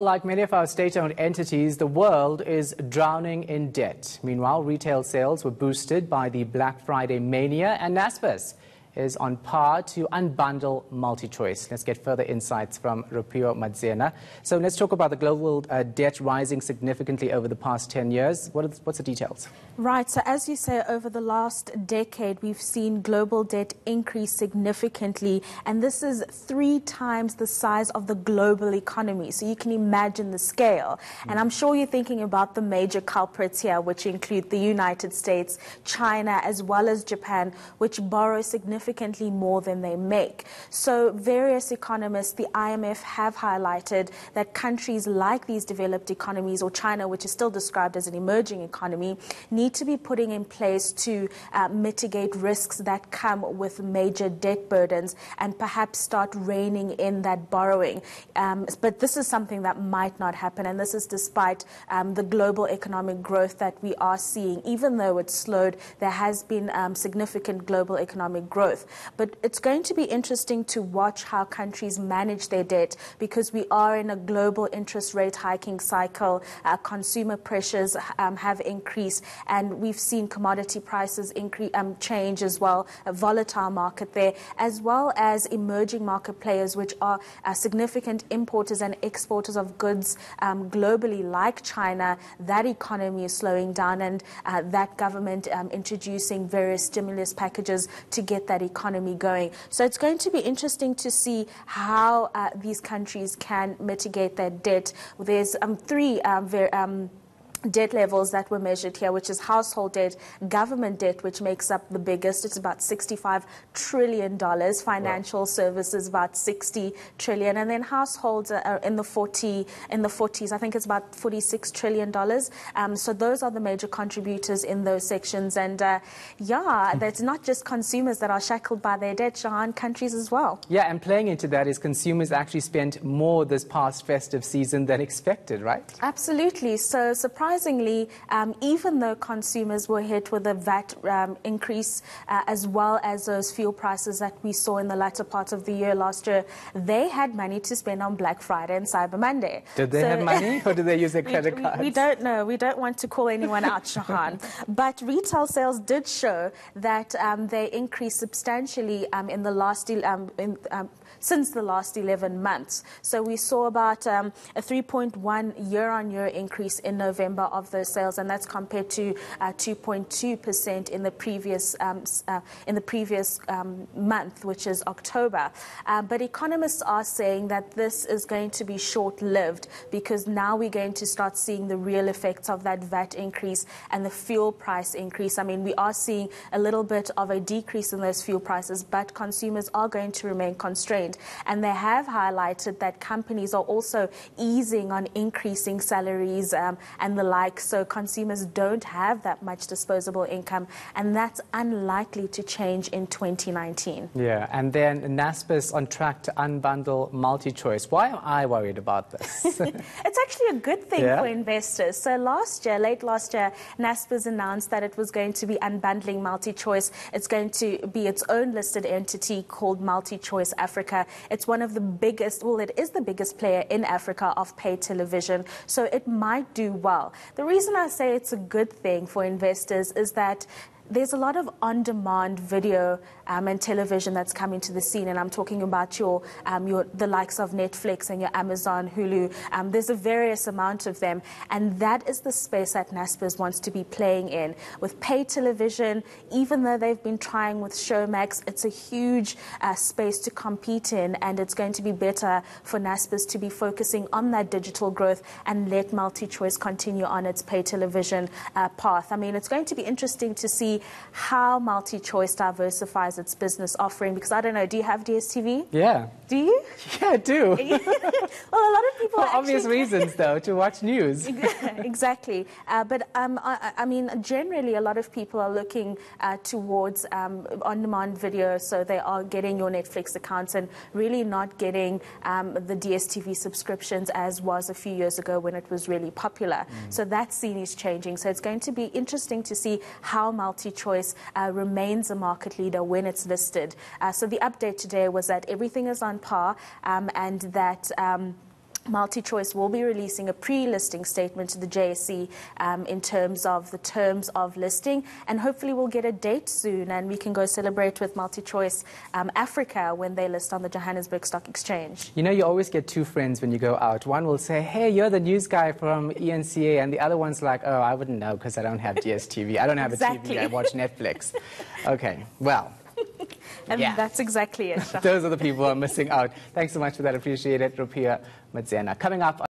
Like many of our state-owned entities, the world is drowning in debt. Meanwhile, retail sales were boosted by the Black Friday mania, and Naspers is on par to unbundle Multichoice. Let's get further insights from Rupio Madzena. So let's talk about the global debt rising significantly over the past 10 years. What's the details? Right. So as you say, over the last decade, we've seen global debt increase significantly. And this is 3 times the size of the global economy. So you can imagine the scale. And I'm sure you're thinking about the major culprits here, which include the United States, China, as well as Japan, which borrow significantly more than they make. So various economists, the IMF, have highlighted that countries like these developed economies, or China, which is still described as an emerging economy, need to be putting in place to mitigate risks that come with major debt burdens and perhaps start reining in that borrowing. But this is something that might not happen, and this is despite the global economic growth that we are seeing. Even though it's slowed, there has been significant global economic growth. But it's going to be interesting to watch how countries manage their debt, because we are in a global interest rate hiking cycle. Consumer pressures have increased, and we've seen commodity prices change as well, a volatile market there, as well as emerging market players, which are significant importers and exporters of goods globally, like China. That economy is slowing down, and that government introducing various stimulus packages to get that economy going. So it's going to be interesting to see how these countries can mitigate their debt. There's 3 debt levels that were measured here, which is household debt, government debt, which makes up the biggest. It's about $65 trillion. Financial services, about $60 trillion. And then households are in the 40s. I think it's about $46 trillion. So those are the major contributors in those sections. And that's not just consumers that are shackled by their debt, Shahan, countries as well. Yeah, and playing into that is consumers actually spent more this past festive season than expected, right? Absolutely. So surprisingly, even though consumers were hit with a VAT increase, as well as those fuel prices that we saw in the latter part of the year last year, they had money to spend on Black Friday and Cyber Monday. Did they have money, or did they use their credit cards? We don't know. We don't want to call anyone out, Shahan. But retail sales did show that they increased substantially in the last since the last 11 months. So we saw about a 3.1 year-on-year increase in November of those sales, and that's compared to 2.2% in the previous month, which is October. But economists are saying that this is going to be short-lived, because now we're going to start seeing the real effects of that VAT increase and the fuel price increase. I mean, we are seeing a little bit of a decrease in those fuel prices, but consumers are going to remain constrained. And they have highlighted that companies are also easing on increasing salaries and the like, so consumers don't have that much disposable income, and that's unlikely to change in 2019. Yeah, and then Naspers on track to unbundle Multichoice. Why am I worried about this? It's actually a good thing for investors. So late last year, Naspers announced that it was going to be unbundling Multichoice. It's going to be its own listed entity called Multichoice Africa. It's one of the biggest, well, it is the biggest player in Africa of paid television, so it might do well. The reason I say it's a good thing for investors is that there's a lot of on-demand video and television that's coming to the scene, and I'm talking about the likes of Netflix and your Amazon, Hulu. There's a various amount of them, and that is the space that Naspers wants to be playing in. With paid television, even though they've been trying with Showmax, it's a huge space to compete in, and it's going to be better for Naspers to be focusing on that digital growth and let Multichoice continue on its paid television path. I mean, it's going to be interesting to see how Multichoice diversifies its business offering, because I don't know, do you have DSTV? Yeah. Do you? Yeah, I do. Well, a lot of people for obvious reasons, though, to watch news. Exactly. But I mean, generally, a lot of people are looking towards on-demand video, so they are getting your Netflix accounts and really not getting the DSTV subscriptions as was a few years ago when it was really popular. So that scene is changing. So it's going to be interesting to see how Multichoice remains a market leader when it's listed. So the update today was that everything is on par and that Multichoice will be releasing a pre-listing statement to the JSE in terms of the terms of listing, and hopefully we'll get a date soon and we can go celebrate with Multichoice Africa when they list on the Johannesburg Stock Exchange. You know, you always get two friends when you go out. One will say, hey, you're the news guy from ENCA, and the other one's like, oh, I wouldn't know because I don't have DSTV. I don't have a TV, I watch Netflix. Okay, well. And yeah. That's exactly it. Those are the people who are missing out. Thanks so much for that. Appreciate it, Rupiah Madzena. Coming up.